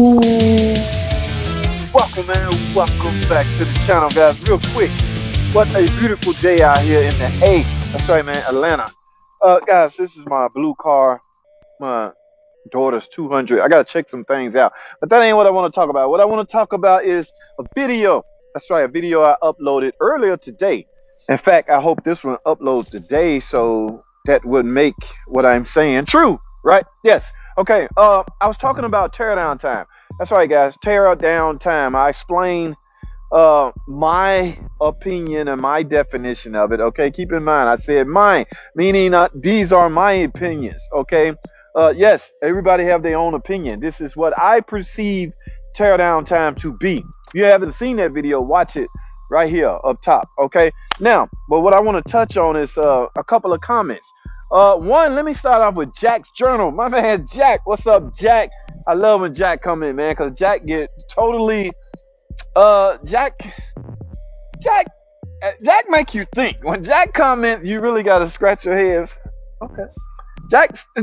Welcome, man. Welcome back to the channel, guys. Real quick, what a beautiful day out here in the hay. That's right, man, Atlanta. Guys, this is my blue car, my daughter's 200. I gotta check some things out, but that ain't what I want to talk about. What I want to talk about is a video. That's right, a video I uploaded earlier today. In fact, I hope this one uploads today, so that would make what I'm saying true, right? Yes. Okay. I was talking about teardown time. That's right, guys. Tear down time. I explained my opinion and my definition of it. Okay, keep in mind I said mine, meaning these are my opinions. Okay. Yes, everybody have their own opinion. This is what I perceive tear down time to be. If you haven't seen that video, watch it right here up top. Okay. Now, but what I want to touch on is a couple of comments. One, let me start off with Jack's journal. My man Jack, what's up, Jack? I love when Jack come in, man, because Jack get totally Jack make you think. When Jack comments, you really gotta scratch your head. Okay.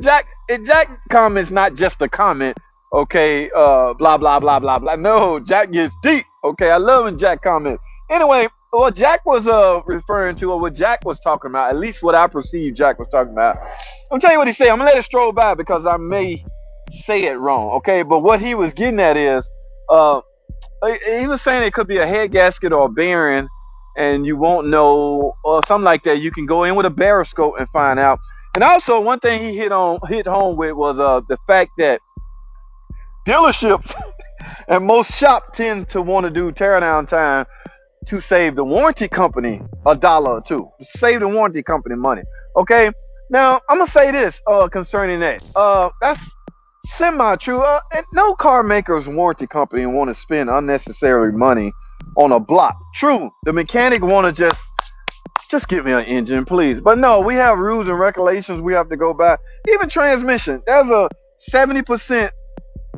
Jack comments not just a comment, okay, blah blah blah blah blah. No, Jack gets deep. Okay, I love when Jack comments. Anyway, what Jack was referring to, or what Jack was talking about, at least what I perceive Jack was talking about. I'm telling you what he said. I'm gonna let it stroll by because I may say it wrong. Okay, but what he was getting at is he was saying it could be a head gasket or a bearing, and you won't know, or something like that. You can go in with a baroscope and find out. And also, one thing he hit home with was the fact that dealerships and most shops tend to want to do teardown time to save the warranty company $1 or $2. Save the warranty company money. Okay. Now I'm gonna say this concerning that. That's semi-true. And no car maker's warranty company want to spend unnecessary money on a block. True, the mechanic want to just give me an engine, please. But no, we have rules and regulations we have to go by. Even transmission, there's a 70%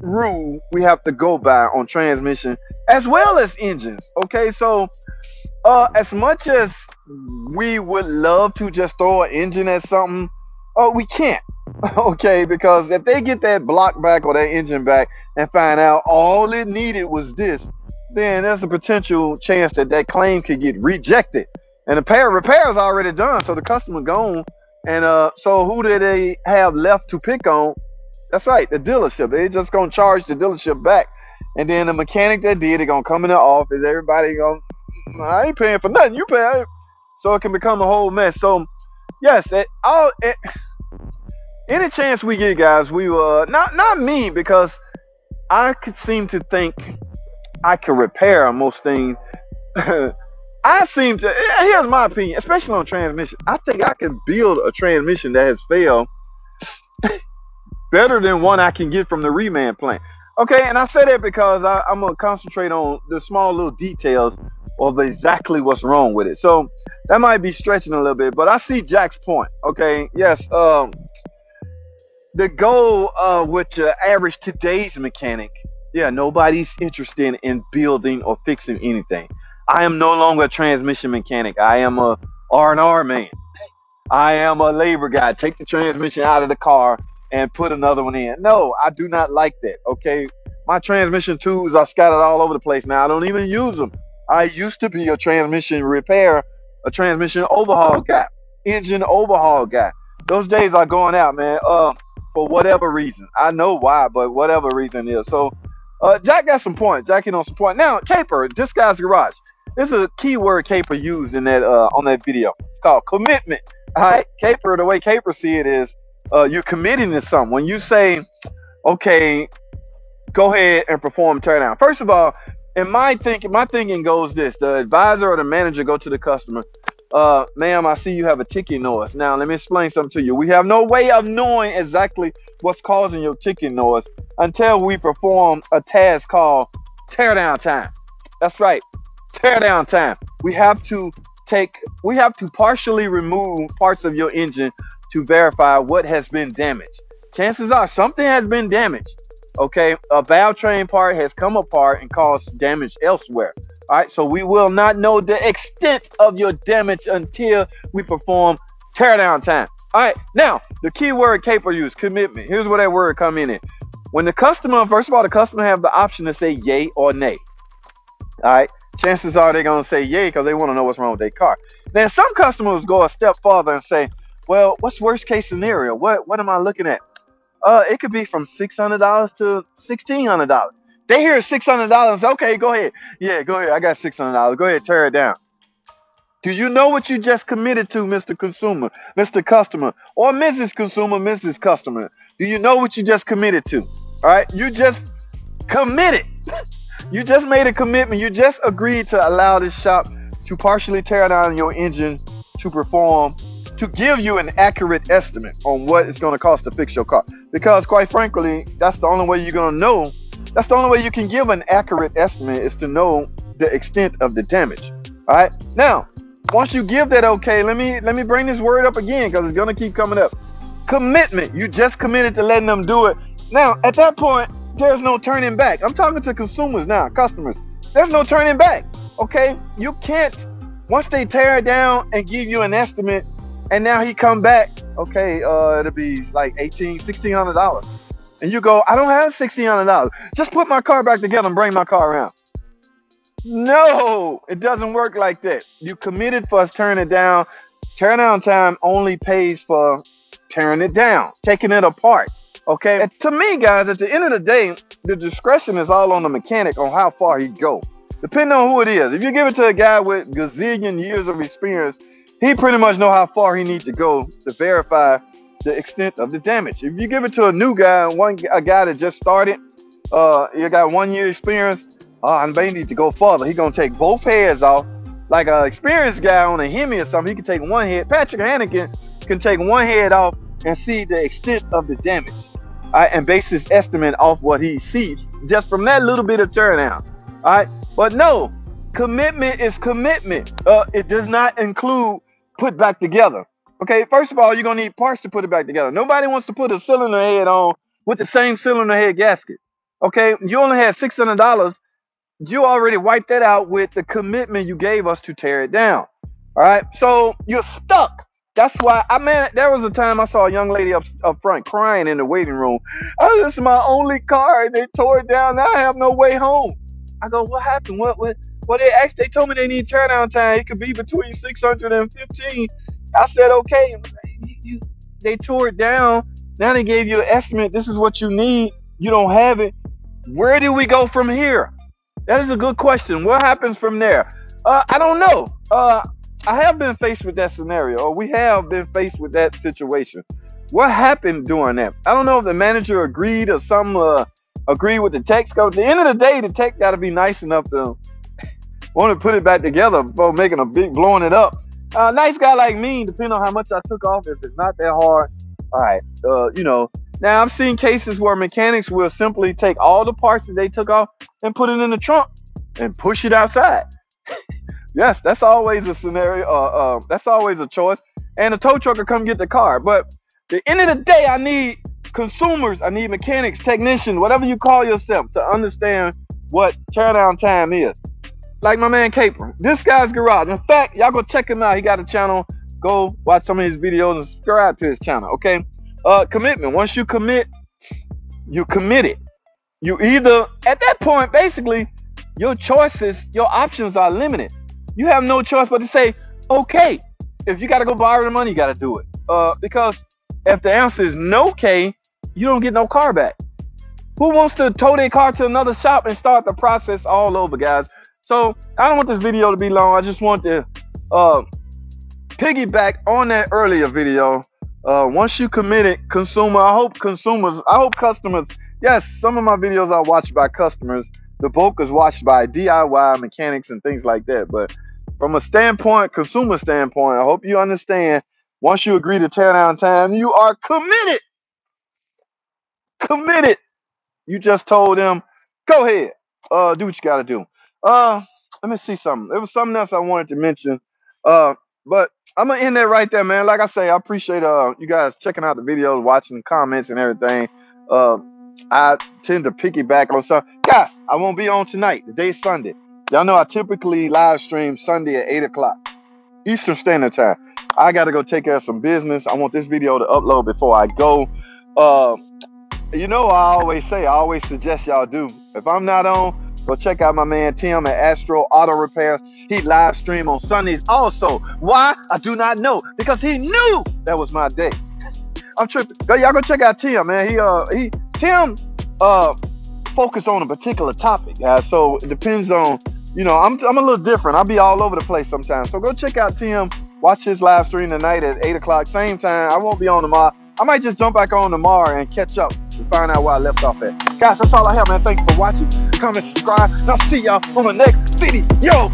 rule we have to go by on transmission as well as engines. Okay, so as much as we would love to just throw an engine at something, we can't. Okay, because if they get that block back or that engine back and find out all it needed was this, then there's a potential chance that that claim could get rejected. And the repair is already done, so the customer gone. And so who do they have left to pick on? That's right, the dealership. They just gonna charge the dealership back, and then the mechanic that did it gonna come in the office. Everybody gonna, I ain't paying for nothing. You pay. So it can become a whole mess. So yes, any chance we get, guys, we will not me, because I could seem to think I can repair most things. I seem to, here's my opinion, especially on transmission. I think I can build a transmission that has failed better than one I can get from the reman plant. Okay, and I say that because I'm gonna concentrate on the small little details of exactly what's wrong with it. So that might be stretching a little bit, but I see Jack's point. Okay, yes, the goal with the average today's mechanic, yeah, nobody's interested in building or fixing anything. I am no longer a transmission mechanic. I am a R&R man. I am a labor guy. Take the transmission out of the car and put another one in. No, I do not like that. Okay, my transmission tools are scattered all over the place now. I don't even use them. I used to be a transmission repair, a transmission overhaul guy, engine overhaul guy. Those days are going out, man. For whatever reason, I know why, but whatever reason is. So Jack got some points. Jack hit on some point. Now, Caper, this guy's garage. This is a keyword Caper used in that on that video. It's called commitment. All right, Caper, the way Caper see it is, you're committing to something. When you say, okay, go ahead and perform teardown. First of all, in my thinking goes this: the advisor or the manager go to the customer. Ma'am, I see you have a ticking noise. Now, let me explain something to you. We have no way of knowing exactly what's causing your ticking noise until we perform a task called teardown time. That's right, teardown time. We have to partially remove parts of your engine to verify what has been damaged. Chances are something has been damaged. Okay, a valve train part has come apart and caused damage elsewhere. All right, so we will not know the extent of your damage until we perform teardown time. All right, now the key word Caper used, commitment. Here's where that word come in. When the customer, first of all, the customer have the option to say yay or nay. All right. Chances are they're going to say yay because they want to know what's wrong with their car. Then some customers go a step farther and say, well, what's worst case scenario? What am I looking at? It could be from $600 to $1,600. They hear $600. Okay, go ahead. Yeah, go ahead. I got $600. Go ahead, tear it down. Do you know what you just committed to, Mr. Consumer, Mr. Customer, or Mrs. Consumer, Mrs. Customer? Do you know what you just committed to? All right, you just committed. You just made a commitment. You just agreed to allow this shop to partially tear down your engine to perform, to give you an accurate estimate on what it's going to cost to fix your car. Because quite frankly, that's the only way you're going to know. That's the only way you can give an accurate estimate, is to know the extent of the damage. All right. Now, once you give that okay, let me bring this word up again because it's going to keep coming up. Commitment. You just committed to letting them do it. Now, at that point, there's no turning back. I'm talking to consumers now, customers. There's no turning back. Okay. You can't, once they tear it down and give you an estimate, and now he come back, okay, it'll be like $1,600. And you go, I don't have $1,600. Just put my car back together and bring my car around. No, it doesn't work like that. You committed for us tearing it down. Tear down time only pays for tearing it down, taking it apart. Okay. And to me, guys, at the end of the day, the discretion is all on the mechanic on how far he go. Depending on who it is. If you give it to a guy with gazillion years of experience, he pretty much know how far he needs to go to verify the extent of the damage. If you give it to a new guy, a guy that just started, you got 1 year experience, I may need to go further. He gonna take both heads off. Like an experienced guy on a Hemi or something, he can take one head. Patrick Hannigan can take one head off and see the extent of the damage, and base his estimate off what he sees just from that little bit of turnaround. All right, but no, commitment is commitment. It does not include put back together. Okay, first of all, you're gonna need parts to put it back together. Nobody wants to put a cylinder head on with the same cylinder head gasket. Okay, you only had $600. You already wiped that out with the commitment you gave us to tear it down. All right, so you're stuck. That's why, there was a time I saw a young lady up front crying in the waiting room. Oh, this is my only car, and they tore it down. Now I have no way home. I go, what happened? Well, they told me they need tear down time. It could be between 600 and 15. I said, okay. They tore it down. Now they gave you an estimate. This is what you need. You don't have it. Where do we go from here? That is a good question. What happens from there? I don't know. I have been faced with that scenario, or we have been faced with that situation. What happened during that? I don't know if the manager agreed or some agreed with the tech. Because at the end of the day, the tech got to be nice enough to want to put it back together before making a big blowing it up. Nice guy like me, depending on how much I took off, if it's not that hard, all right, Now, I've seen cases where mechanics will simply take all the parts that they took off and put it in the trunk and push it outside. Yes, that's always a scenario. That's always a choice. And a tow truck will come get the car. But at the end of the day, I need consumers, I need mechanics, technicians, whatever you call yourself, to understand what teardown time is. Like my man Caper, this guy's garage. In fact, y'all go check him out. He got a channel. Go watch some of his videos and subscribe to his channel. Okay. Commitment. Once you commit, you committed. You either, at that point, basically, your choices, your options are limited. You have no choice but to say, okay, if you got to go borrow the money, you got to do it. Because if the answer is no, okay, you don't get no car back. Who wants to tow their car to another shop and start the process all over, guys? So I don't want this video to be long. I just want to piggyback on that earlier video. Once you committed, consumer, I hope customers, yes, some of my videos are watched by customers. The bulk is watched by DIY mechanics and things like that. But from a standpoint, consumer standpoint, I hope you understand, once you agree to tear down time, you are committed. Committed. You just told them, go ahead, do what you got to do. Let me see something. There was something else I wanted to mention. But I'm gonna end that right there, man. Like I say, I appreciate you guys checking out the videos, watching the comments and everything. I tend to piggyback on some. Guys, I won't be on tonight. The day's Sunday. Y'all know I typically live stream Sunday at 8 o'clock Eastern Standard Time. I gotta go take care of some business. I want this video to upload before I go. You know, I always suggest y'all do. If I'm not on, go check out my man Tim at Astro Auto Repairs. He live stream on Sundays also. Why? I do not know. Because he knew that was my day. I'm tripping. Y'all go check out Tim, man. Tim focus on a particular topic, guys. So it depends on, I'm a little different. I'll be all over the place sometimes. So go check out Tim. Watch his live stream tonight at 8 o'clock, same time. I won't be on tomorrow. I might just jump back on tomorrow and catch up to find out where I left off at. Guys, that's all I have, man. Thanks for watching. Comment, subscribe, and I'll see y'all on the next video.